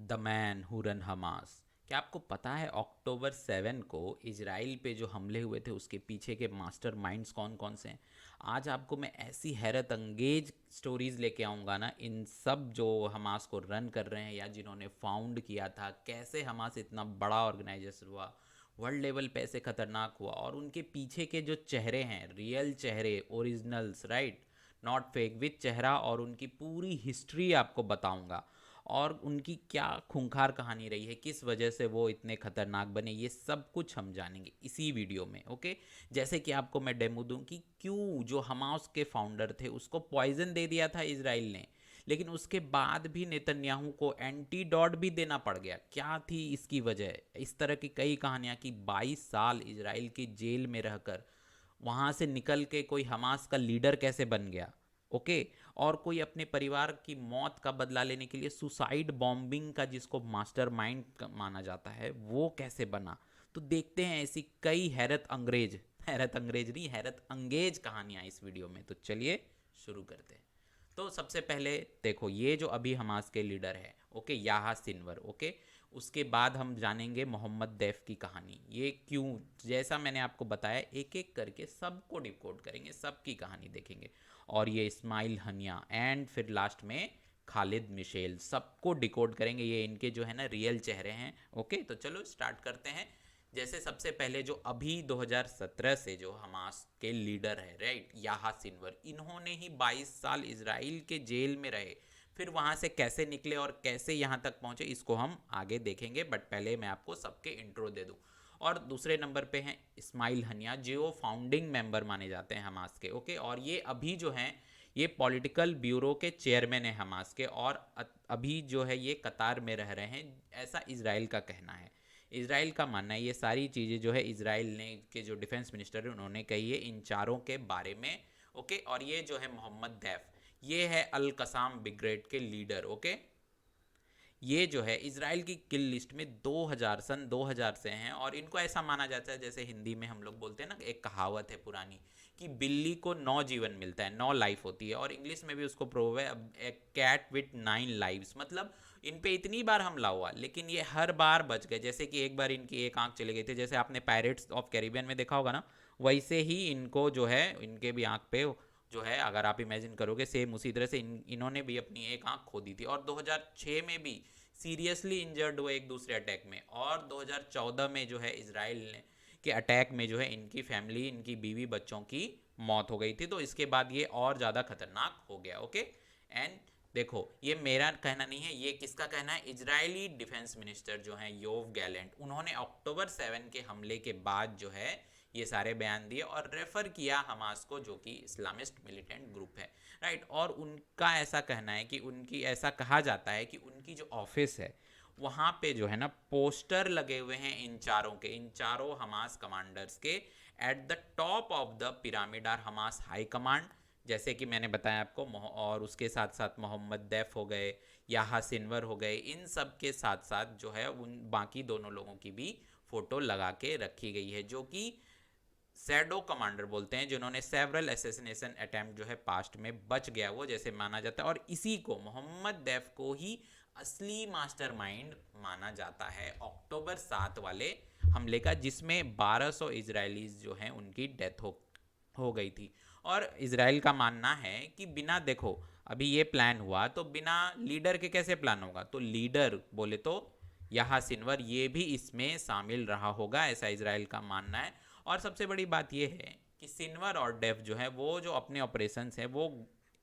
The man who run Hamas. क्या आपको पता है अक्टूबर 7 को इजराइल पे जो हमले हुए थे उसके पीछे के मास्टर माइंड्स कौन कौन से हैं? आज आपको मैं ऐसी हैरत अंगेज स्टोरीज लेके आऊँगा ना, इन सब जो हमास को रन कर रहे हैं या जिन्होंने फाउंड किया था, कैसे हमास इतना बड़ा ऑर्गेनाइजेशन हुआ, वर्ल्ड लेवल पे ऐसे खतरनाक हुआ, और उनके पीछे के जो चेहरे हैं, रियल चेहरे, originals, right, not fake, with चेहरा, और उनकी पूरी हिस्ट्री आपको बताऊंगा। और उनकी क्या खूंखार कहानी रही है, किस वजह से वो इतने खतरनाक बने, ये सब कुछ हम जानेंगे इसी वीडियो में। ओके, जैसे कि आपको मैं डेमो दूं कि क्यों जो हमास के फाउंडर थे उसको पॉइजन दे दिया था इसराइल ने, लेकिन उसके बाद भी नेतन्याहू को एंटीडोट भी देना पड़ गया। क्या थी इसकी वजह? इस तरह की कई कहानियां कि 22 साल इसराइल की जेल में रहकर वहां से निकल के कोई हमास का लीडर कैसे बन गया। ओके, और कोई अपने परिवार की मौत का बदला लेने के लिए सुसाइड बॉम्बिंग का, जिसको मास्टरमाइंड माना जाता है, वो कैसे बना। तो देखते हैं ऐसी कई हैरत अंग्रेज नहीं, हैरत अंगेज कहानियां इस वीडियो में। तो चलिए शुरू करते हैं। तो सबसे पहले देखो, ये जो अभी हमास के लीडर है, ओके, याहा सिनवर, ओके, उसके बाद हम जानेंगे मोहम्मद दैफ की कहानी। ये क्यों, जैसा मैंने आपको बताया, एक एक करके सबको डिकोड करेंगे, सबकी कहानी देखेंगे। और ये इस्माइल हनिया एंड फिर लास्ट में खालिद मिशेल, सबको डिकोड करेंगे। ये इनके जो है ना रियल चेहरे हैं। ओके, तो चलो स्टार्ट करते हैं। जैसे सबसे पहले जो अभी 2017 से जो हमास के लीडर है, राइट, याहा सिनवर, इन्होंने ही 22 साल इसराइल के जेल में रहे, फिर वहां से कैसे निकले और कैसे यहां तक पहुंचे, इसको हम आगे देखेंगे। बट पहले मैं आपको सबके इंट्रो दे दूं। और दूसरे नंबर पे हैं इस्माइल हनिया, जो फाउंडिंग मेंबर माने जाते हैं हमास के। ओके, और ये अभी जो हैं, ये पॉलिटिकल ब्यूरो के चेयरमैन है हमास के, और अभी जो है ये कतार में रह रहे हैं, ऐसा इसराइल का कहना है। इसराइल का मानना है, ये सारी चीज़ें जो है इसराइल ने के जो डिफेंस मिनिस्टर है उन्होंने कही है इन चारों के बारे में। ओके, और ये जो है मोहम्मद दैफ, ये है अल कसाम ब्रिगेड के लीडर। ओके, ये जो है इसराइल की किल लिस्ट में 2000 से हैं, और इनको ऐसा माना जाता है, जैसे हिंदी में हम लोग बोलते हैं ना, एक कहावत है पुरानी कि बिल्ली को 9 जीवन मिलता है, 9 लाइफ होती है, और इंग्लिश में भी उसको प्रूव है, ए कैट विथ 9 लाइव्स, मतलब इन पे इतनी बार हमला हुआ लेकिन ये हर बार बच गए। जैसे कि एक बार इनकी एक आंख चली गई थी, जैसे आपने पायरेट्स ऑफ कैरिबियन में देखा होगा ना, वैसे ही इनको जो है, इनके भी आंख पे जो है, अगर आप इमेजिन करोगे, सेम उसी तरह से इन्होंने भी अपनी एक आंख खो दी थी। और 2006 में भी सीरियसली इंजर्ड हुए एक दूसरे अटैक में, और 2014 में जो है इसराइल ने के अटैक में जो है इनकी फैमिली, इनकी बीवी बच्चों की मौत हो गई थी। तो इसके बाद ये और ज़्यादा खतरनाक हो गया। ओके, एंड देखो, ये मेरा कहना नहीं है, ये किसका कहना है, इजरायली डिफेंस मिनिस्टर जो हैं योव गैलेंट, उन्होंने अक्टूबर 7 के हमले के बाद जो है ये सारे बयान दिए और रेफर किया हमास को, जो कि इस्लामिस्ट मिलिटेंट ग्रुप है, राइट। और उनका ऐसा कहना है कि उनकी, ऐसा कहा जाता है कि उनकी जो ऑफिस है वहाँ पे जो है ना पोस्टर लगे हुए हैं इन चारों के, इन चारों हमास कमांडर्स के, at the top of the pyramid are Hamas high command, जैसे कि मैंने बताया आपको। और उसके साथ साथ मोहम्मद दैफ हो गए, याहा सिनवर हो गए, इन सब के साथ साथ जो है उन बाकी दोनों लोगों की भी फोटो लगा के रखी गई है, जो कि सैडो कमांडर बोलते हैं, जिन्होंने सेवरल असैसिनेशन अटेम्प्ट जो है पास्ट में बच गया वो, जैसे माना जाता है। और इसी को, मोहम्मद दैफ को ही असली मास्टरमाइंड माना जाता है अक्टूबर 7 वाले हमले का, जिसमें 1200 इजरायलीज जो हैं उनकी डेथ हो गई थी। और इसराइल का मानना है कि बिना, देखो, अभी ये प्लान हुआ तो बिना लीडर के कैसे प्लान होगा, तो लीडर बोले तो यहाँ सिनवर ये भी इसमें शामिल रहा होगा, ऐसा इसराइल का मानना है। और सबसे बड़ी बात यह है कि सिनवर और डेफ जो है वो जो अपने ऑपरेशंस हैं वो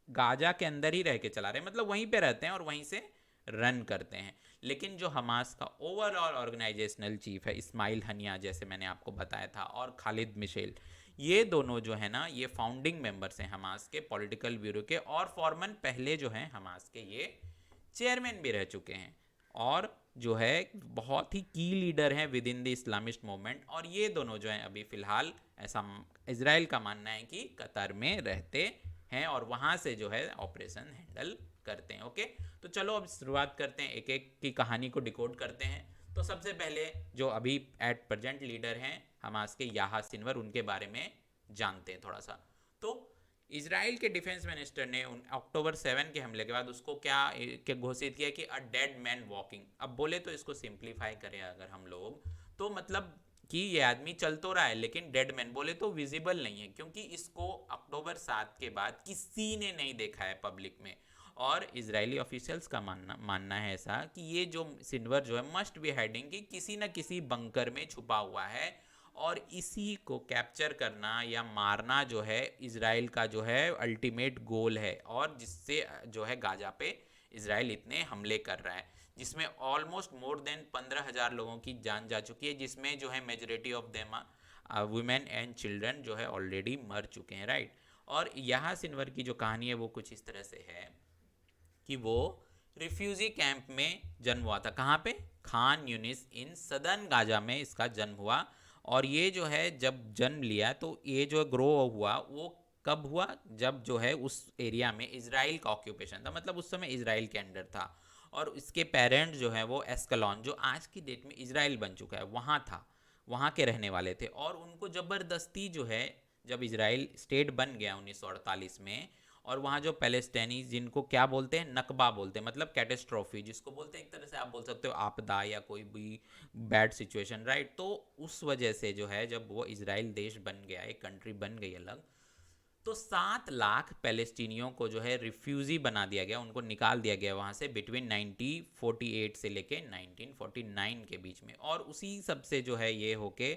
गाजा के अंदर ही रह के चला रहे हैं, मतलब वहीं पे रहते हैं और वहीं से रन करते हैं। लेकिन जो हमास का ओवरऑल ऑर्गेनाइजेशनल चीफ है इस्माइल हनिया, जैसे मैंने आपको बताया था, और खालिद मिशेल, ये दोनों जो है ना, ये फाउंडिंग मेंबर्स हैं हमास के पॉलिटिकल ब्यूरो के, और फॉरमन पहले जो हैं हमास के ये चेयरमैन भी रह चुके हैं, और जो है बहुत ही की लीडर हैं with in the Islamist movement. और ये दोनों जो हैं अभी फ़िलहाल, ऐसा इसराइल का मानना है कि कतर में रहते हैं और वहाँ से जो है ऑपरेशन हैंडल करते हैं। ओके, तो चलो अब शुरुआत करते हैं, एक एक की कहानी को डिकोड करते हैं। तो सबसे पहले जो अभी एट प्रेजेंट लीडर हैं हमास के, याहा सिनवर, उनके बारे में जानते हैं थोड़ा सा। तो इसराइल के डिफेंस मिनिस्टर ने अक्टूबर 7 के हमले के बाद उसको क्या घोषित किया कि अ डेड मैन वॉकिंग। अब बोले तो इसको सिंप्लीफाई करें अगर हम लोग, तो मतलब कि ये आदमी चल तो रहा है लेकिन डेड मैन बोले तो विजिबल नहीं है, क्योंकि इसको अक्टूबर 7 के बाद किसी ने नहीं देखा है पब्लिक में। और इजरायली ऑफिशियल्स का मानना है ऐसा कि ये जो सिनवर जो है मस्ट बी हाइडिंग, कि किसी न किसी बंकर में छुपा हुआ है, और इसी को कैप्चर करना या मारना जो है इजराइल का जो है अल्टीमेट गोल है, और जिससे जो है गाजा पे इजराइल इतने हमले कर रहा है, जिसमें ऑलमोस्ट मोर देन 15,000 लोगों की जान जा चुकी है, जिसमें जो है majority of them women and children जो है ऑलरेडी मर चुके हैं, राइट। और यहाँ सिनवर की जो कहानी है वो कुछ इस तरह से है कि वो रिफ्यूजी कैंप में जन्म हुआ था। कहाँ पे? Khan Younis in southern Gaza में इसका जन्म हुआ। और ये जो है जब जन्म लिया तो ये जो ग्रो हुआ वो कब हुआ? जब जो है उस एरिया में इसराइल का ऑक्यूपेशन था, मतलब उस समय इसराइल के अंडर था। और इसके पेरेंट्स जो है वो एस्कलॉन, जो आज की डेट में इसराइल बन चुका है, वहाँ था, वहाँ के रहने वाले थे। और उनको ज़बरदस्ती जो है, जब इसराइल स्टेट बन गया 1948 में, और वहाँ जो पैलेस्टाइनी, जिनको क्या बोलते हैं, नकबा बोलते हैं, मतलब कैटेस्ट्रॉफी जिसको बोलते हैं, एक तरह से आप बोल सकते हो आपदा या कोई भी बैड सिचुएशन, राइट। तो उस वजह से जो है जब वो इसराइल देश बन गया, एक कंट्री बन गई अलग, तो 7 लाख पैलेस्टीनियों को जो है रिफ्यूजी बना दिया गया, उनको निकाल दिया गया वहाँ से बिटवीन 1948 से लेके 1949 के बीच में। और उसी सब से जो है ये होके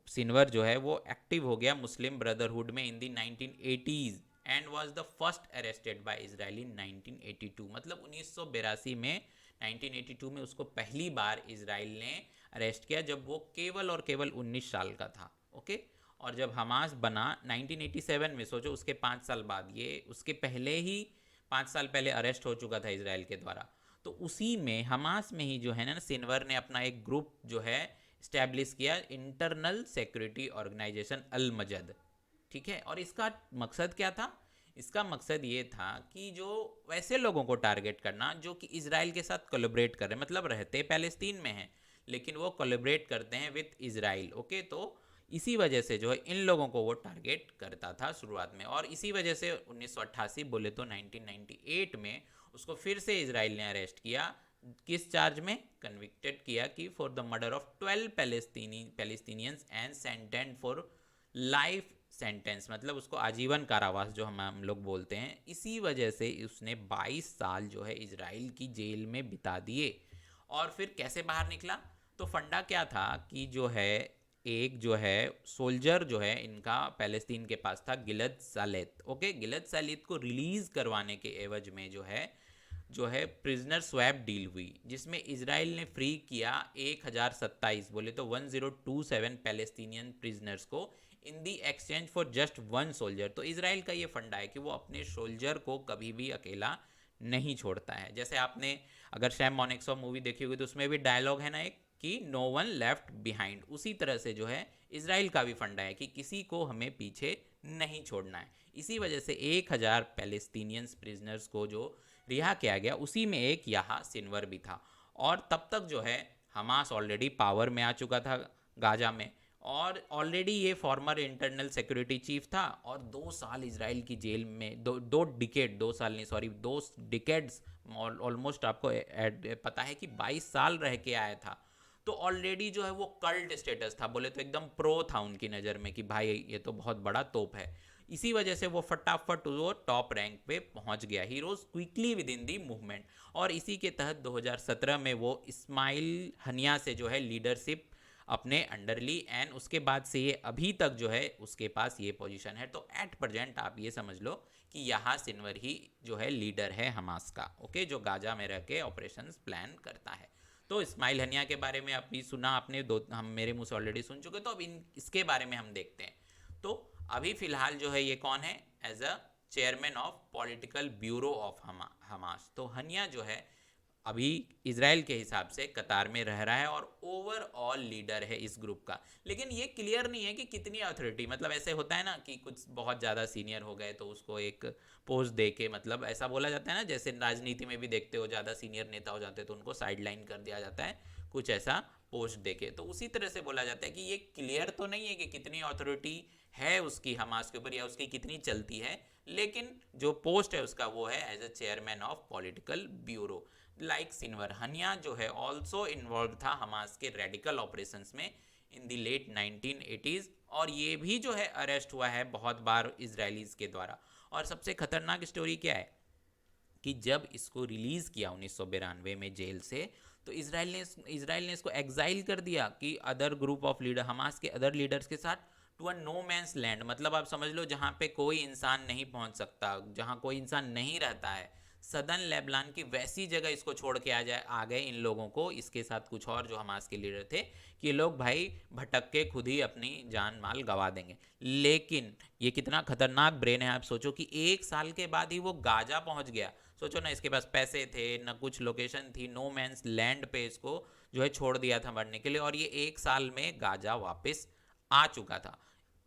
सिनवर जो है वो एक्टिव हो गया मुस्लिम ब्रदरहुड में in the 1980s and was the first arrested by Israel in 1982। मतलब 1982 में 1982 में उसको पहली बार इजराइल ने अरेस्ट किया, जब वो केवल और केवल 19 साल का था, ओके। और जब हमास बना 1987 में, सोचो उसके 5 साल बाद, ये उसके पहले ही 5 साल पहले अरेस्ट हो चुका था इसराइल के द्वारा। तो उसी में हमास में ही जो है ना सिनवर ने अपना एक ग्रुप जो है स्टैब्लिश किया, इंटरनल सिक्योरिटी ऑर्गेनाइजेशन अल मजद, ठीक है। और इसका मकसद क्या था? इसका मकसद ये था कि जो वैसे लोगों को टारगेट करना जो कि इसराइल के साथ कोलैबोरेट कर रहे हैं, मतलब रहते पैलेस्तीन में हैं लेकिन वो कोलैबोरेट करते हैं विद इसराइल, ओके। तो इसी वजह से जो है इन लोगों को वो टारगेट करता था शुरुआत में। और इसी वजह से 1988 बोले तो 1998 में उसको फिर से इसराइल ने अरेस्ट किया। किस चार्ज में? कन्विक्टेड किया कि for the murder of 12 Palestinians and sentenced for life sentence, मतलब उसको आजीवन कारावास जो हम लोग बोलते हैं। इसी वजह से उसने 22 साल जो है इसराइल की जेल में बिता दिए। और फिर कैसे बाहर निकला? तो फंडा क्या था कि जो है एक जो है सोल्जर जो है इनका पैलेस्तीन के पास था, गिलद सालेत, ओके। गिलद सालेत को रिलीज करवाने के एवज में जो है प्रिजनर स्वैप डील हुई, जिसमें इसराइल ने फ्री किया 1027, बोले तो 1027 पैलेस्टीनियन प्रिजनर्स को in the exchange for just one soldier. तो इसराइल का ये फंडा है कि वो अपने सोल्जर को कभी भी अकेला नहीं छोड़ता है। जैसे आपने अगर सैम मोनेक्सॉ मूवी देखी होगी तो उसमें भी डायलॉग है ना एक, कि नो वन लेफ्ट बिहाइंड। उसी तरह से जो है इसराइल का भी फंडा है कि किसी को हमें पीछे नहीं छोड़ना है। इसी वजह से 1000 पैलेस्टीनियंस प्रिजनर्स को जो रिहा किया गया, उसी में एक यहाँ सिनवर भी था। और तब तक जो है हमास ऑलरेडी पावर में आ चुका था गाजा में, और ऑलरेडी ये फॉर्मर इंटरनल सिक्योरिटी चीफ था। और 2 साल इसराइल की जेल में, दो डिकेड, 2 साल नहीं सॉरी 2 डिकेड्स ऑलमोस्ट, आपको पता है कि 22 साल रह के आया था। तो ऑलरेडी जो है वो कल्ट स्टेटस था, बोले तो एकदम प्रो था उनकी नज़र में कि भाई ये तो बहुत बड़ा तोप है। इसी वजह से वो फटाफट वो टॉप रैंक पे पहुंच गया, he rose quickly within the movement. और इसी के तहत 2017 में वो इस्माइल हनिया से जो है लीडरशिप अपने अंडर ली, एंड उसके बाद से ये अभी तक जो है उसके पास ये पोजीशन है। तो एट प्रेजेंट आप ये समझ लो कि यहाँ सिनवर ही जो है लीडर है हमास का, ओके, जो गाजा में रह के ऑपरेशंस प्लान करता है। तो इस्माइल हनिया के बारे में अभी सुना आपने, दो हम मेरे मुंह से ऑलरेडी सुन चुके, तो अब इसके बारे में हम देखते हैं। तो अभी फिलहाल जो है ये कौन है? As a chairman of political bureau of Hamas. तो हनिया जो है अभी इसराइल के हिसाब से कतार में रह रहा है और ओवरऑल लीडर है इस ग्रुप का। लेकिन ये क्लियर नहीं है कि कितनी अथॉरिटी, मतलब ऐसे होता है ना कि कुछ बहुत ज़्यादा सीनियर हो गए तो उसको एक पोस्ट दे के, मतलब ऐसा बोला जाता है ना, जैसे राजनीति में भी देखते हो ज़्यादा सीनियर नेता हो जाते हैं तो उनको साइड लाइन कर दिया जाता है कुछ ऐसा पोस्ट दे के। तो उसी तरह से बोला जाता है कि ये क्लियर तो नहीं है कि कितनी अथॉरिटी है उसकी हमास के ऊपर या उसकी कितनी चलती है, लेकिन जो पोस्ट है उसका वो है as a chairman of political bureau. Like Sinwar, Haniyeh जो है ऑल्सो इन्वॉल्व था हमास के रेडिकल ऑपरेशंस में इन द लेट 1980s, और ये भी जो है अरेस्ट हुआ है बहुत बार इजरायलीज के द्वारा। और सबसे खतरनाक स्टोरी क्या है कि जब इसको रिलीज़ किया 1992 में जेल से, तो इसराइल ने इसको एग्जाइल कर दिया कि other group of leader, Hamas के अदर लीडर्स के साथ, to a no man's land, मतलब आप समझ लो जहाँ पे कोई इंसान नहीं पहुँच सकता, जहाँ कोई इंसान नहीं रहता है, सदर्न लेबनान की वैसी जगह इसको छोड़ के आ गए इन लोगों को, इसके साथ कुछ और जो हमास के लीडर थे, कि ये लोग भाई भटक के खुद ही अपनी जान माल गंवा देंगे। लेकिन ये कितना खतरनाक ब्रेन है, आप सोचो कि 1 साल के बाद ही वो गाजा पहुंच गया। सोचो ना, इसके पास पैसे थे ना, कुछ लोकेशन थी, नो मैंस लैंड पे इसको जो है छोड़ दिया था मरने के लिए, और ये 1 साल में गाजा वापस आ चुका था।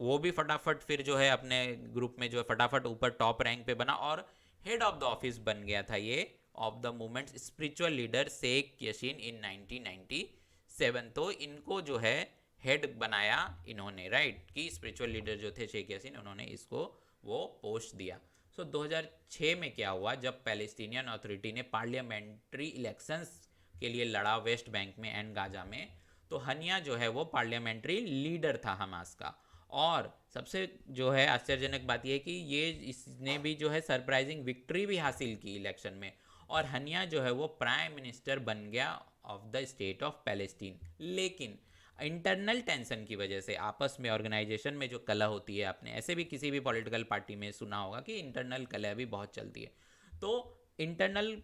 वो भी फटाफट फिर जो है अपने ग्रुप में जो है फटाफट ऊपर टॉप रैंक पे बना, और हेड ऑफ द ऑफिस बन गया था ये of the movement spiritual leader Sheikh Yassin in 1997। तो इनको जो है हेड बनाया इन्होंने, राइट, कि स्पिरिचुअल लीडर जो थे शेख यासीन, उन्होंने इसको वो पोस्ट दिया। सो 2006 में क्या हुआ, जब पैलेस्टीनियन अथॉरिटी ने पार्लियामेंट्री इलेक्शंस के लिए लड़ा वेस्ट बैंक में एंड गाजा में, तो हनिया जो है वो पार्लियामेंट्री लीडर था हमास का। और सबसे जो है आश्चर्यजनक बात यह कि ये इसने भी जो है सरप्राइजिंग विक्ट्री भी हासिल की इलेक्शन में, और हनिया जो है वो प्राइम मिनिस्टर बन गया of the state of Palestine. लेकिन इंटरनल टेंशन की वजह से, आपस में ऑर्गेनाइजेशन में जो कलह होती है, आपने ऐसे भी किसी भी पॉलिटिकल पार्टी में सुना होगा कि इंटरनल कलह भी बहुत चलती है, तो इंटरनल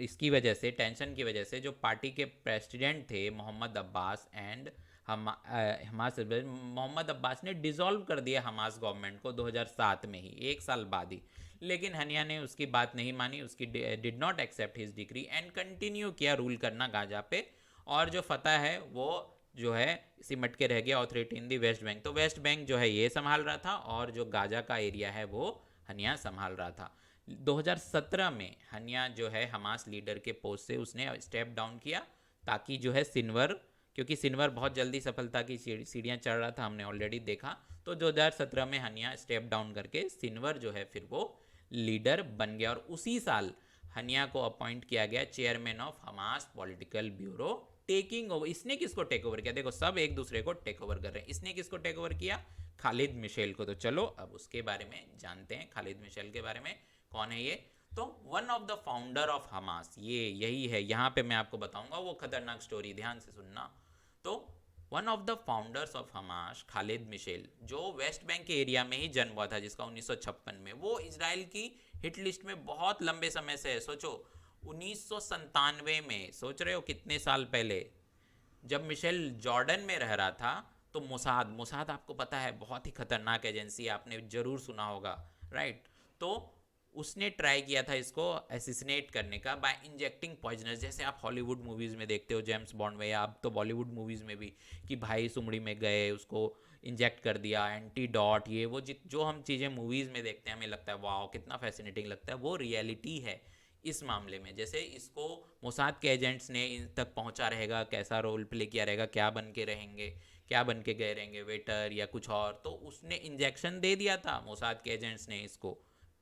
इसकी वजह से, टेंशन की वजह से, जो पार्टी के प्रेसिडेंट थे मोहम्मद अब्बास एंड हमास, मोहम्मद अब्बास ने डिसॉल्व कर दिया हमास गवर्नमेंट को 2007 में ही, 1 साल बाद ही। लेकिन हनिया ने उसकी बात नहीं मानी, उसकी did not accept his decree and continue किया रूल करना गाजा पे, और जो फतह है वो जो है सिमट के रह गया ऑथोरिटी इन दी वेस्ट बैंक। तो वेस्ट बैंक जो है ये संभाल रहा था, और जो गाजा का एरिया है वो हनिया संभाल रहा था। 2017 में हनिया जो है हमास लीडर के पोस्ट से उसने स्टेप डाउन किया, ताकि जो है सिनवर, क्योंकि सिनवर बहुत जल्दी सफलता की सीढ़ियाँ चढ़ रहा था, हमने ऑलरेडी देखा, तो 2017 में हनिया स्टेप डाउन करके सिनवर जो है फिर वो लीडर बन गया। और उसी साल हनिया को अपॉइंट किया गया chairman of Hamas political bureau, taking over. इसने किसको टेक ओवर किया, देखो सब एक दूसरे को टेक ओवर कर रहे हैं, इसने किसको टेक ओवर किया, खालिद मिशेल को। तो चलो अब उसके बारे में जानते हैं, खालिद मिशेल के बारे में, कौन है ये। तो one of the founder of Hamas, ये यही है, यहाँ पे मैं आपको बताऊंगा वो खतरनाक स्टोरी, ध्यान से सुनना। तो one of the founders of Hamas Khaled Meshaal, जो वेस्ट बैंक के एरिया में ही जन्म हुआ था, जिसका 1956 में, वो इसराइल की हिट लिस्ट में बहुत लंबे समय से है। सोचो 1997 में, सोच रहे हो कितने साल पहले, जब मिशेल जॉर्डन में रह रहा था, तो मोसाद आपको पता है बहुत ही खतरनाक एजेंसी, आपने जरूर सुना होगा, राइट। तो उसने ट्राई किया था इसको एसिसिनेट करने का बाय इंजेक्टिंग पॉइजनस, जैसे आप हॉलीवुड मूवीज़ में देखते हो, जेम्स बॉन्ड में, या अब तो बॉलीवुड मूवीज़ में भी, कि भाई सुमड़ी में गए, उसको इंजेक्ट कर दिया, एंटीडॉट, ये वो जो हम चीज़ें मूवीज़ में देखते हैं हमें लगता है वाह कितना फैसिनेटिंग लगता है, वो रियलिटी है इस मामले में। जैसे इसको मोसाद के एजेंट्स ने इन तक पहुंचा रहेगा, कैसा रोल प्ले किया रहेगा, क्या बन के रहेंगे, क्या बन के गए रहेंगे, वेटर या कुछ और, तो उसने इंजेक्शन दे दिया था मोसाद के एजेंट्स ने, इसको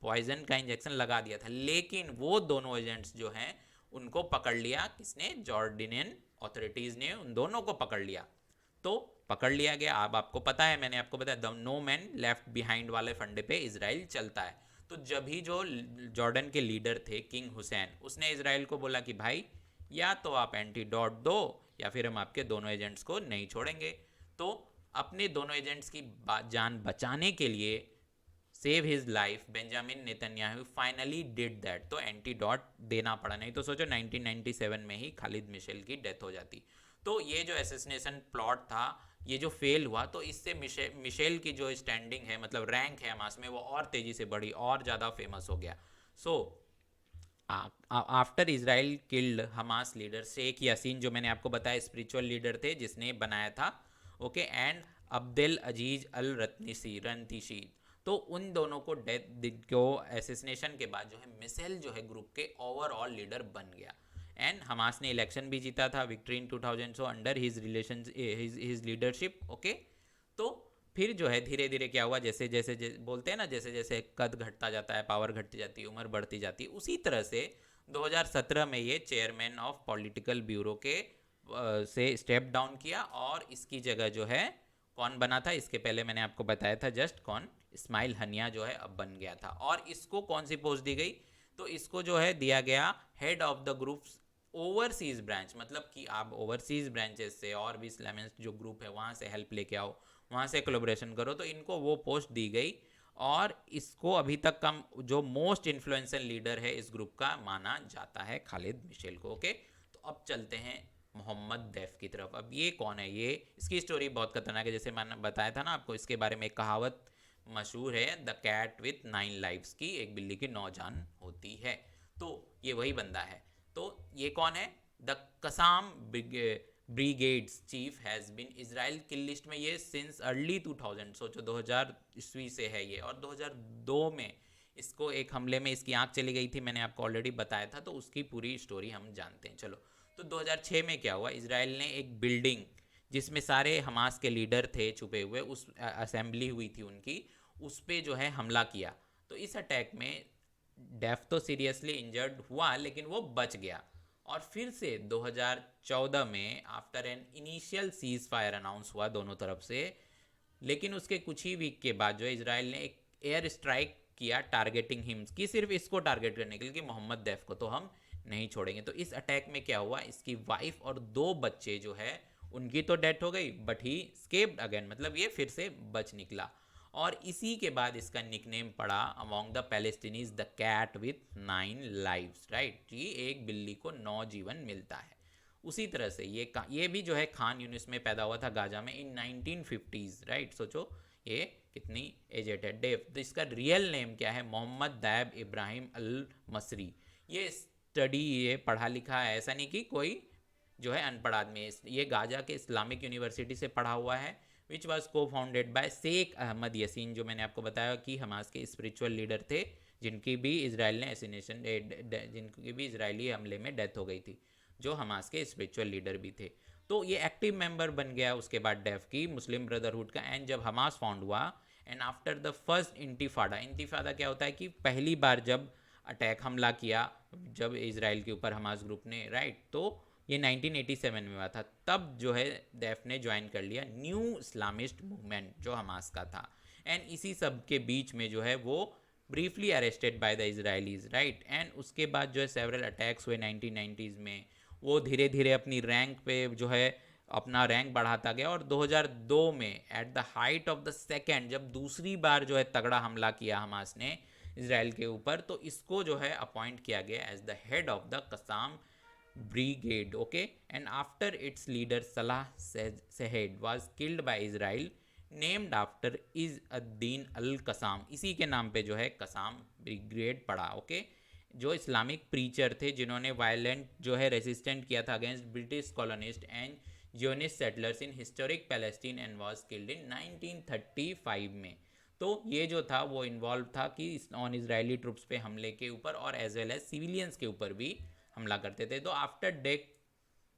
पॉइजन का इंजेक्शन लगा दिया था। लेकिन वो दोनों एजेंट्स जो हैं उनको पकड़ लिया किसने, जॉर्डिनियन अथॉरिटीज़ ने उन दोनों को पकड़ लिया। तो पकड़ लिया गया। अब आपको पता है, मैंने आपको बताया the no man left behind वाले फंडे पे इसराइल चलता है। तो जब ही जो जॉर्डन के लीडर थे किंग हुसैन, उसने इसराइल को बोला कि भाई या तो आप एंटीडोट दो या फिर हम आपके दोनों एजेंट्स को नहीं छोड़ेंगे। तो अपने दोनों एजेंट्स की जान बचाने के लिए, save his life, Benjamin Netanyahu finally did that, तो एंटीडोट देना पड़ा, नहीं तो सोचो 1997 में ही खालिद मिशेल की डेथ हो जाती। तो ये जो एसेसिनेशन प्लॉट था ये जो फेल हुआ, तो इससे मिशेल की जो स्टैंडिंग है, मतलब रैंक है हमास में, वो और तेजी से बढ़ी और ज़्यादा फेमस हो गया। So after Israel killed Hamas leader Sheikh Yassin, जो मैंने आपको बताया स्पिरिचुअल लीडर थे जिसने बनाया था, ओके, एंड अब्देल अजीज अल रंतीशी, तो उन दोनों को डेथ को एसेसिनेशन के बाद जो है मिशेल जो है ग्रुप के ओवरऑल लीडर बन गया। एंड हमास ने इलेक्शन भी जीता था, victory in 2000, so under his relation his leadership, okay. तो फिर जो है धीरे धीरे क्या हुआ, जैसे जैसे बोलते हैं ना, जैसे जैसे कद घटता जाता है, पावर घटती जाती है, उम्र बढ़ती जाती है, उसी तरह से 2017 में ये चेयरमैन ऑफ पॉलिटिकल ब्यूरो के से स्टेप डाउन किया, और इसकी जगह जो है कौन बना था, इसके पहले मैंने आपको बताया था जस्ट कौन, इस्माइल हनिया जो है अब बन गया था। और इसको कौन सी पोस्ट दी गई, तो इसको जो है दिया गया head of the groups overseas branch, मतलब कि आप ओवरसीज ब्रांचेस से और भी इस्लामिस्ट जो ग्रुप है वहाँ से हेल्प लेके आओ, वहाँ से कोलेब्रेशन करो, तो इनको वो पोस्ट दी गई। और इसको अभी तक का जो मोस्ट इन्फ्लुएंशियल लीडर है इस ग्रुप का माना जाता है खालिद मिशेल को। ओके, तो अब चलते हैं मोहम्मद दैफ की तरफ। अब ये कौन है, ये इसकी स्टोरी बहुत खतरनाक है, जैसे मैंने बताया था ना आपको, इसके बारे में एक कहावत मशहूर है, द कैट विथ 9 लाइव्स की, एक बिल्ली की 9 जान होती है। तो ये वही बंदा है। तो ये कौन है, the कसाम brigades chief has been Israel kill list में ये सिंस अर्ली 2000, सोचो 2000 ईस्वी से है ये, और 2002 में इसको एक हमले में इसकी आंख चली गई थी, मैंने आपको ऑलरेडी बताया था, तो उसकी पूरी स्टोरी हम जानते हैं। चलो, तो 2006 में क्या हुआ, इजराइल ने एक बिल्डिंग जिसमें सारे हमास के लीडर थे छुपे हुए, उस असेंबली हुई थी उनकी, उस पर जो है हमला किया। तो इस अटैक में डेफ तो सीरियसली इंजर्ड हुआ, लेकिन वो बच गया। और फिर से 2014 में after an initial cease fire announce हुआ दोनों तरफ से, लेकिन उसके कुछ ही वीक के बाद जो है इजराइल ने एक एयर स्ट्राइक किया टारगेटिंग हिम, की सिर्फ इसको टारगेट करने के लिए कि मोहम्मद दैफ को तो हम नहीं छोड़ेंगे। तो इस अटैक में क्या हुआ, इसकी वाइफ और 2 बच्चे जो है उनकी तो डेथ हो गई, बट ही स्केप्ड अगेन, मतलब ये फिर से बच निकला। और इसी के बाद इसका निकनेम पड़ा among the Palestinians the cat with 9 lives, right, कि एक बिल्ली को 9 जीवन मिलता है। उसी तरह से ये भी जो है खान यूनिस में पैदा हुआ था गाजा में इन 1950s, राइट। सोचो ये कितनी एजेड है। डेव, तो इसका रियल नेम क्या है, मोहम्मद दैब इब्राहिम अल मसरी। ये स्टडी, ये पढ़ा लिखा है, ऐसा नहीं कि कोई जो है अनपढ़ आदमी है, ये गाजा के इस्लामिक यूनिवर्सिटी से पढ़ा हुआ है, विच वॉज को फाउंडेड बाय शेख अहमद यसीन, जो मैंने आपको बताया कि हमास के स्पिरिचुअल लीडर थे, जिनकी भी इसराइल ने एसिनेशन, जिनकी भी इसराइली हमले में डेथ हो गई थी, जो हमास के स्पिरिचुअल लीडर भी थे। तो ये एक्टिव मेंबर बन गया उसके बाद डेफ की मुस्लिम ब्रदरहुड का। एंड जब हमास फाउंड हुआ, एंड आफ्टर द फर्स्ट इंतिफाडा, इंतिफादा क्या होता है कि पहली बार जब अटैक हमला किया जब इसराइल के ऊपर हमास ग्रुप ने, राइट, तो ये 1987 में हुआ था। तब जो है दैफ ने ज्वाइन कर लिया न्यू इस्लामिस्ट मूवमेंट जो हमास का था। एंड इसी सब के बीच में जो है वो briefly arrested by the Israelis, right. And उसके बाद जो है सेवरल अटैक्स हुए 1990s में, वो धीरे धीरे अपनी रैंक पे जो है अपना रैंक बढ़ाता गया, और 2002 में at the height of the second, जब दूसरी बार जो है तगड़ा हमला किया हमास ने इसराइल के ऊपर, तो इसको जो है अपॉइंट किया गया as the head of the Qassam brigade. Okay, and after its leader Salah Sehed was killed by Israel, named after Izz Addin al Qassam, इसी के नाम पे जो है कसाम ब्रिगेड पड़ा। ओके, जो इस्लामिक प्रीचर थे जिन्होंने वायलेंट जो है रेसिस्टेंट किया था against British colonist and Zionist settlers in historic Palestine, and was killed in 1935 में। तो ये जो था वो इन्वॉल्व था कि ऑन इजरायली ट्रुप्स पे हमले के ऊपर, और एज वेल एज सिविलियंस के ऊपर भी हमला करते थे। तो आफ्टर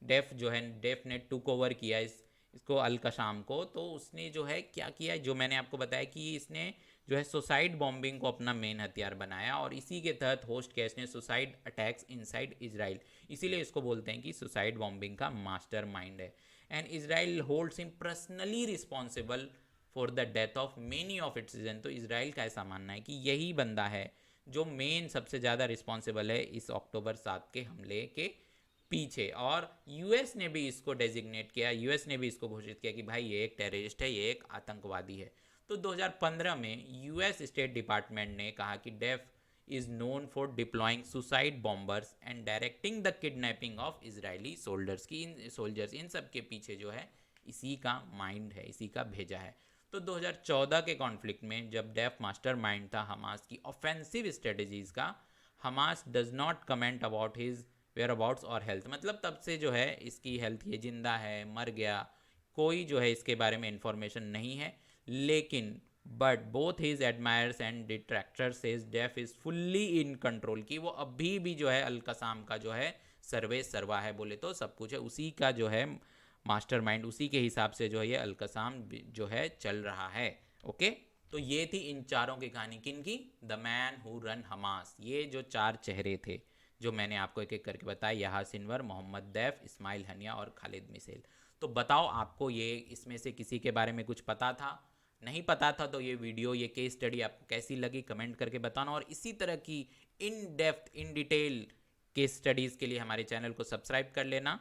डेफ जो है, डेफ ने टुक ओवर किया इसको अल कसाम को, तो उसने जो है क्या किया, जो मैंने आपको बताया कि इसने जो है सुसाइड बॉम्बिंग को अपना मेन हथियार बनाया, और इसी के तहत होस्ट किया इसने सुसाइड अटैक्स इनसाइड इजराइल, इसीलिए इसको बोलते हैं कि सुसाइड बॉम्बिंग का मास्टर माइंड है। And Israel holds him personally responsible for the death of many of its citizen. तो इसराइल का ऐसा मानना है कि यही बंदा है जो मेन सबसे ज़्यादा रिस्पॉन्सिबल है इस अक्टूबर 7 के हमले के पीछे। और यूएस ने भी इसको डेजिग्नेट किया, यूएस ने भी इसको घोषित किया कि भाई ये एक टेररिस्ट है, ये एक आतंकवादी है। तो 2015 में यूएस स्टेट डिपार्टमेंट ने कहा कि Deif is known for deploying suicide bombers and directing the kidnapping of Israeli soldiers, की इन सोल्जर्स इन सब के पीछे जो है इसी का माइंड है, इसी का भेजा है। तो 2014 के कॉन्फ्लिक्ट में जब डेफ मास्टर माइंड था हमास की ऑफेंसिव स्ट्रेटजीज का, Hamas does not comment about his whereabouts और हेल्थ, मतलब तब से जो है इसकी हेल्थ, ये जिंदा है मर गया, कोई जो है इसके बारे में इंफॉर्मेशन नहीं है। लेकिन but both his admirers and detractors says Deif is fully in control, की वो अभी भी जो है अल कसाम का जो है सर्वे सर्वा है, बोले तो सब कुछ है, उसी का जो है मास्टरमाइंड, उसी के हिसाब से जो है ये अलकसाम जो है चल रहा है। ओके, तो ये थी इन चारों की कहानी। किन की? The man who run Hamas. ये जो चार चेहरे थे जो मैंने आपको एक एक करके बताया, यहा सिनवर, मोहम्मद दैफ, इस्माइल हनिया और खालिद मिसेल। तो बताओ आपको ये इसमें से किसी के बारे में कुछ पता था? नहीं पता था तो ये वीडियो, ये केस स्टडी आपको कैसी लगी कमेंट करके बताना। और इसी तरह की in depth in detail case studies के लिए हमारे चैनल को सब्सक्राइब कर लेना।